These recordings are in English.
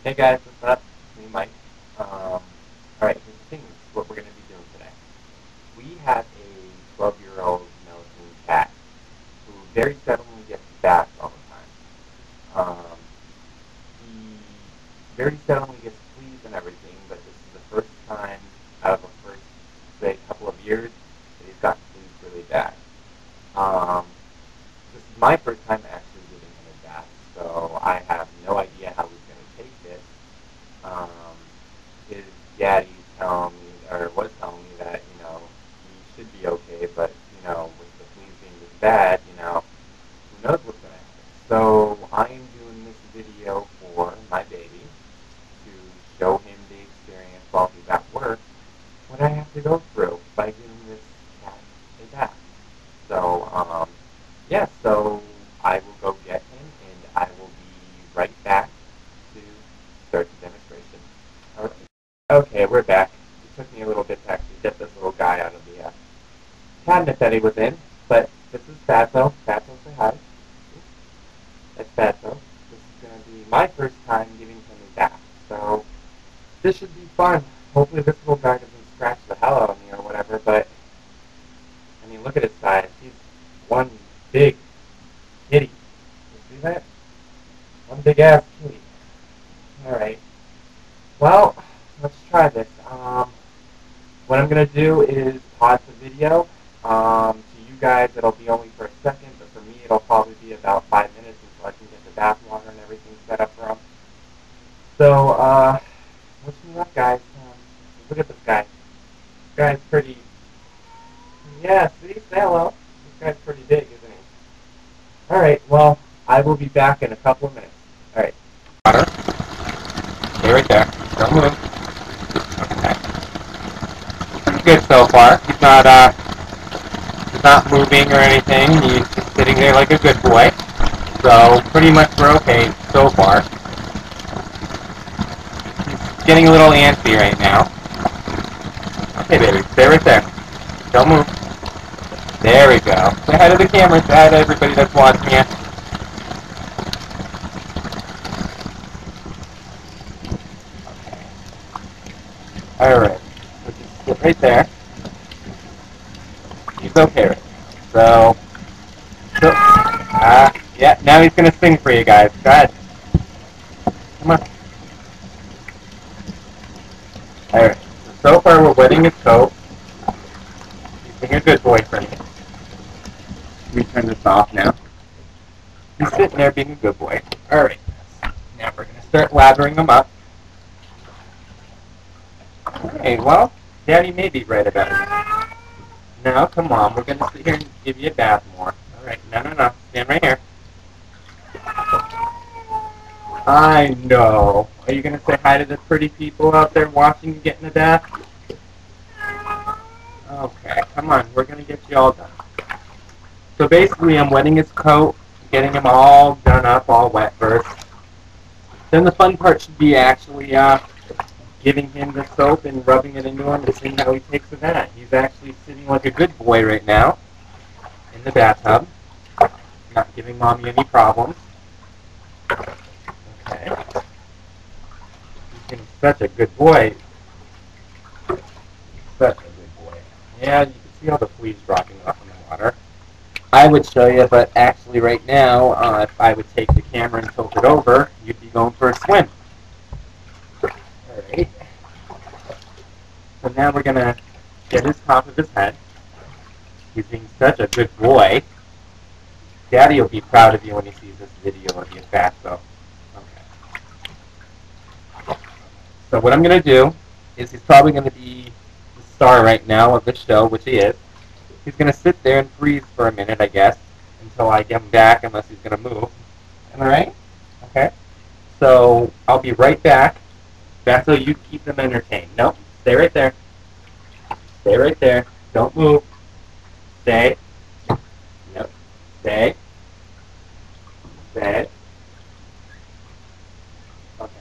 Hey guys, what's up? It's me, Mike. Alright, here's the thing, this is what we're going to be doing today. We have a 12-year-old Mexican cat who very suddenly gets back all the time. He very suddenly gets fleas and everything, but this is the first time out of the first, say, couple of years that he's gotten fleas really bad. Um, this is my first time actually giving him a bath, so I have no idea how he's going to take this. Um, his daddy telling me, or was telling me that, he should be okay, but, with the fleas being this bad, who knows what's going to happen. So I am doing this video for my baby to show him the experience while he's at work, what I have to go through by giving this cat a bath. So, yeah, so I will go get him, and I will be right back to start the demonstration. All right. Okay, we're back. It took me a little bit to actually get this little guy out of the cabinet that he was in, but this is Fatso. Fatso, say hi. That's Fatso. This is going to be my first time giving him a bath, so this should be fun. Hopefully this little guy doesn't scratch the hell out of me or whatever, but, I mean, look at his size. He's one big kitty. You see that? One big ass kitty. Alright. Well, let's try this. What I'm going to do is pause the video. To you guys, it'll be only for a second, but for me, it'll probably be about 5 minutes until I can get the bath water and everything set up for him. So, wish me luck, guys. Look at this guy. This guy's pretty... Yeah, see? Say hello. This guy's pretty big, isn't he? Alright, well, I will be back in a couple of minutes. Alright. Water. Stay right there. Don't move. Okay. Pretty good so far. He's not moving or anything. He's just sitting there like a good boy. So, pretty much we're okay so far. He's getting a little antsy right now. Okay, baby. Stay right there. Don't move. There we go. Say hi to the camera. Say hi to everybody that's watching you. Alright. So just sit right there. He's okay right now. Yeah, now he's going to sing for you guys. Go ahead. Come on. Alright. So far we're wetting his coat. He's being a good boy for me. Let me turn this off now. He's sitting there being a good boy. Alright. Now we're going to start lathering him up. Okay, well, Daddy may be right about it. No, come on. We're going to sit here and give you a bath more. Alright, no. Stand right here. I know. Are you going to say hi to the pretty people out there watching you get in the bath? Okay, come on. We're going to get you all done. So basically, I'm wetting his coat, getting him all done up, all wet first. Then the fun part should be actually giving him the soap and rubbing it into him and seeing how he takes a bath. He's actually sitting like a good boy right now in the bathtub, not giving Mommy any problems. Okay. He's being such a good boy. Such a good boy. Yeah, you can see all the fleas dropping off in the water. I would show you, but actually right now, if I would take the camera and tilt it over, you'd be going for a swim. Alright. So now we're going to get his top of his head. He's being such a good boy. Daddy will be proud of you when he sees this video of you Fatso. Okay. So what I'm going to do is he's probably going to be the star right now of the show, which he is. He's going to sit there and freeze for a minute, I guess, until I get him back, unless he's going to move. Alright? Okay. So I'll be right back. That's so you keep them entertained. Nope. Stay right there. Stay right there. Don't move. Stay. Nope. Stay. Stay. Okay.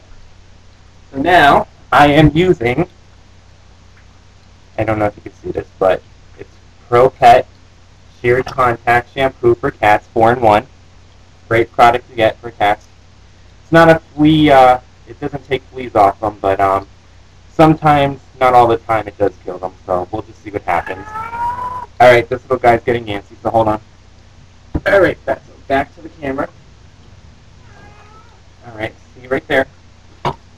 So now I am using, I don't know if you can see this, but it's Pro Pet Sheer Contact Shampoo for cats, 4-in-1. Great product to get for cats. It's not a flea It doesn't take fleas off them, but sometimes, not all the time, it does kill them. So we'll just see what happens. All right, this little guy's getting antsy, so hold on. All right, so back to the camera. All right, see right there.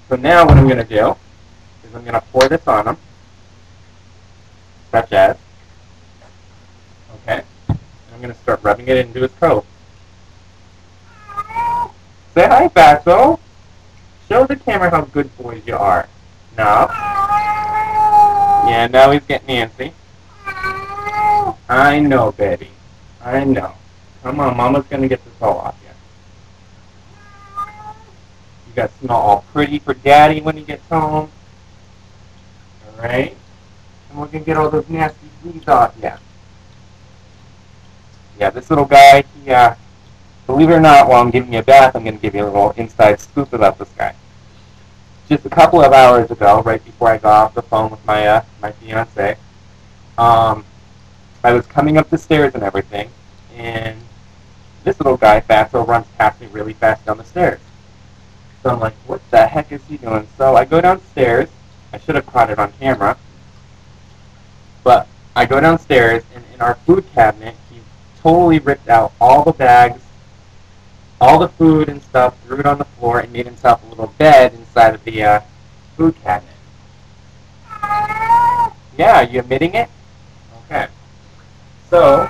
So now what I'm going to do is I'm going to pour this on him, such as, okay, and I'm going to start rubbing it into his coat. Say hi, Fatso. Show the camera how good boys you are. No. Yeah, now he's getting antsy. I know, baby. I know. Come on, Mama's going to get this all off you. You got to smell all pretty for Daddy when he gets home. All right? And we're going to get all those nasty fleas off you. Yeah, this little guy, he, believe it or not, while I'm giving you a bath, I'm going to give you a little inside scoop about this guy. Just a couple of hours ago, right before I got off the phone with my fiance, I was coming up the stairs and everything, and this little guy, Fatso, runs past me really fast down the stairs. So I'm like, what the heck is he doing? So I go downstairs. I should have caught it on camera. But I go downstairs, and in our food cabinet, he totally ripped out all the bags, all the food and stuff, threw it on the floor, and made himself a little bed inside of the food cabinet. Yeah, are you admitting it? Okay. So,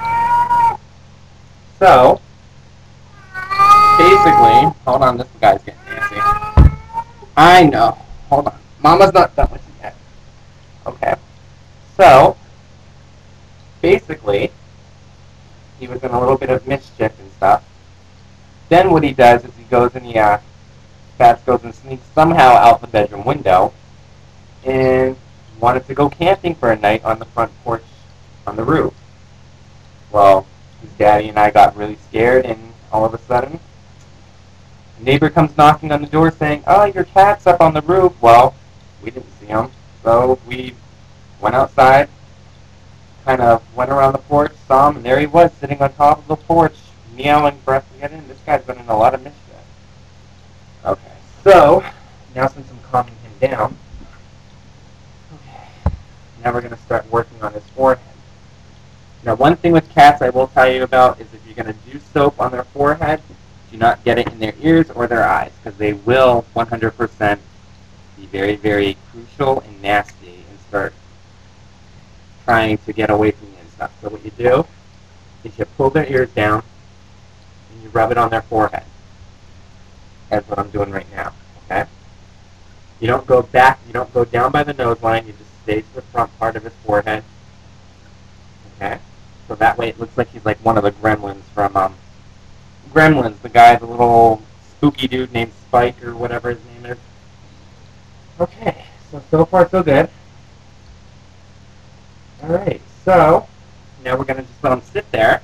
basically, hold on, this guy's getting antsy. I know. Hold on. Mama's not done with you yet. Okay. So, basically, he was in a little bit of mischief and stuff. Then what he does is he goes and Fats goes and sneaks somehow out the bedroom window and wanted to go camping for a night on the front porch on the roof. Well, his daddy and I got really scared, and all of a sudden, a neighbor comes knocking on the door saying, "Oh, your cat's up on the roof." Well, we didn't see him, so we went outside, kind of went around the porch, saw him, and there he was sitting on top of the porch, meowing for us to get in. This guy's been in a lot of mischief. Okay, so now since I'm calming him down, okay, now we're going to start working on his forehead. Now, one thing with cats I will tell you about is if you're going to do soap on their forehead, do not get it in their ears or their eyes, because they will 100% be very, very crucial and nasty and start trying to get away from you and stuff. So what you do is you pull their ears down and you rub it on their forehead. That's what I'm doing right now, okay? You don't go back, you don't go down by the nose line, you just stay to the front part of his forehead, okay? So that way it looks like he's like one of the gremlins from, Gremlins, the guy, the little spooky dude named Spike or whatever his name is. Okay, so far so good. Alright, so now we're going to just let him sit there.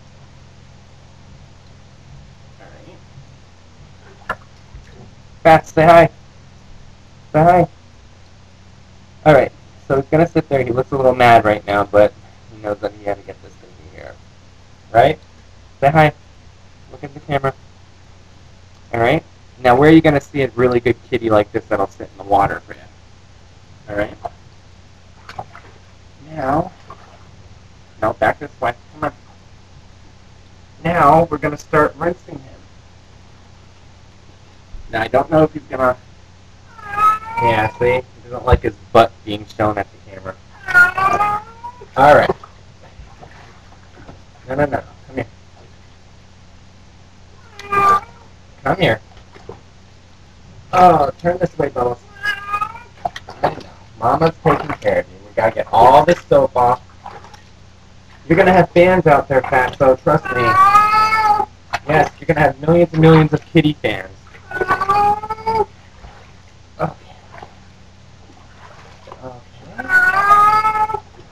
Alright. Fats, say hi. Say hi. Alright, so he's going to sit there. He looks a little mad right now, but he knows that he had to get this thing here. Right? Say hi. Look at the camera. Alright? Now where are you going to see a really good kitty like this that'll sit in the water for you? Alright? Now, no, back this way. Come on. Now we're going to start rinsing him. Now I don't know if he's going to... Yeah, see? He doesn't like his butt being shown at the camera. Alright. No. Come here. Come here. Oh, turn this way, Bubbles. I know. Mama's taking care of you. We gotta get all this soap off. You're gonna have fans out there, Fatso. Trust me. Yes, you're gonna have millions and millions of kitty fans. Okay.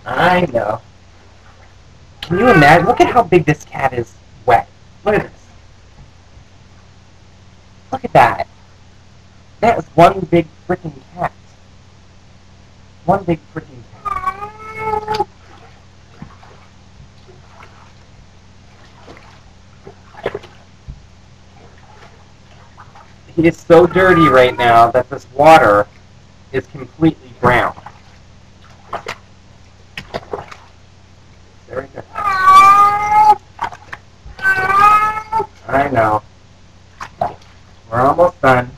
I know. Can you imagine? Look at how big this cat is wet. Look at this. Look at that. That is one big freaking cat. One big freaking cat. He is so dirty right now that this water is completely brown. There we go. I know. We're almost done.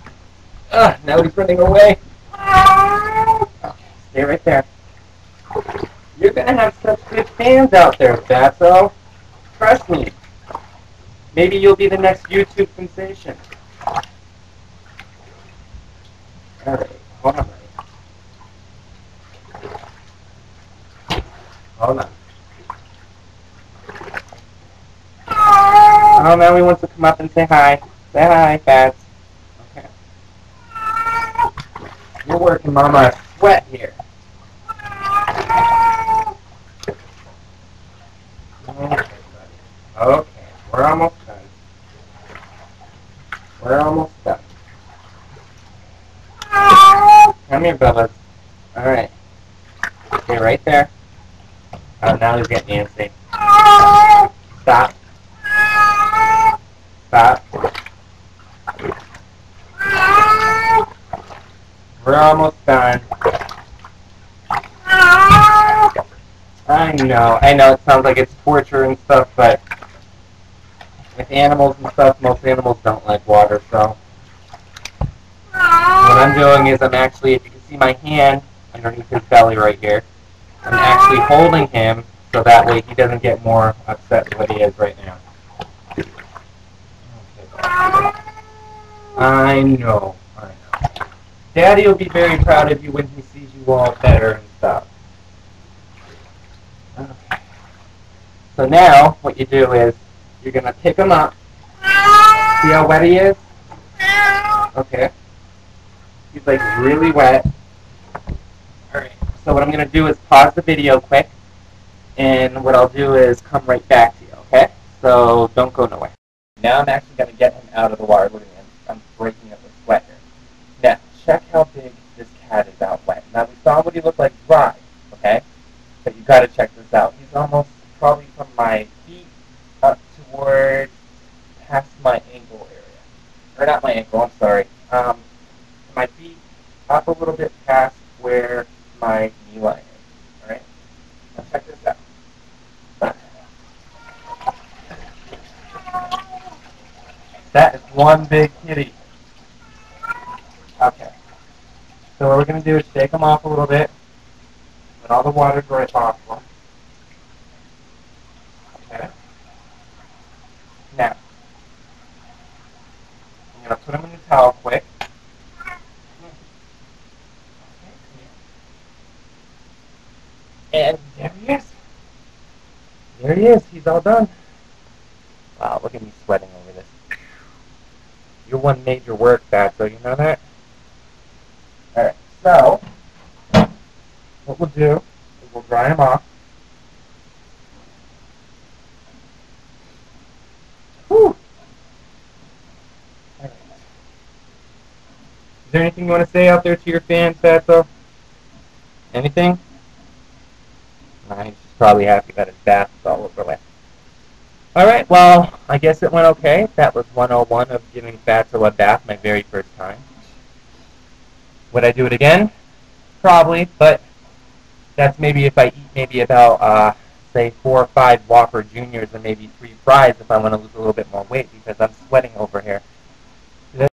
Now he's running away. Okay, stay right there. You're going to have such good fans out there, Fatso. Trust me. Maybe you'll be the next YouTube sensation. Alright, hold on. Hold on. Oh, now he wants to come up and say hi. Say hi, Fats. Okay. You're working Mama a sweat here. Okay, we're almost done. We're almost done. Come here, Bubba. Alright. Stay right there. Oh, now he's getting antsy. Stop. Stop. We're almost done. I know it sounds like it's torture and stuff, but with animals and stuff, most animals don't like water, so what I'm doing is I'm actually, if you can see my hand underneath his belly right here, I'm actually holding him so that way he doesn't get more upset with what he is right now. I know. Daddy will be very proud of you when he sees you all better and stuff. Okay. So now, what you do is, you're going to pick him up. See how wet he is? Okay. He's like really wet. Alright, so what I'm going to do is pause the video quick, and what I'll do is come right back to you, okay? So don't go nowhere. Now I'm actually going to get him out of the water. Look at him. I'm breaking up with sweat here. Now, check how big this cat is out wet. Now, we saw what he looked like dry, okay? But you got to check this out. He's almost probably from my feet up towards past my ankle area. Or not my ankle, I'm sorry. My feet up a little bit past where my knee line is. Alright? Now check this out. That is one big kitty. Okay. So what we're going to do is shake them off a little bit. Let all the water dry possible. Okay. Now, I'm going to put them in the towel quick. And there he is. There he is. He's all done. Wow, look at me sweating over this. You're one major work, Fatso. You know that? Alright, so what we'll do is we'll dry him off. Whew. Alright. Is there anything you want to say out there to your fans, Fatso? Anything? Nah, he's just probably happy that his bath is all over with. Alright, well, I guess it went okay. That was 101 of giving Fatso a bath my very first time. Would I do it again? Probably, but that's maybe if I eat maybe about, say, 4 or 5 Whopper Juniors and maybe 3 fries if I want to lose a little bit more weight because I'm sweating over here.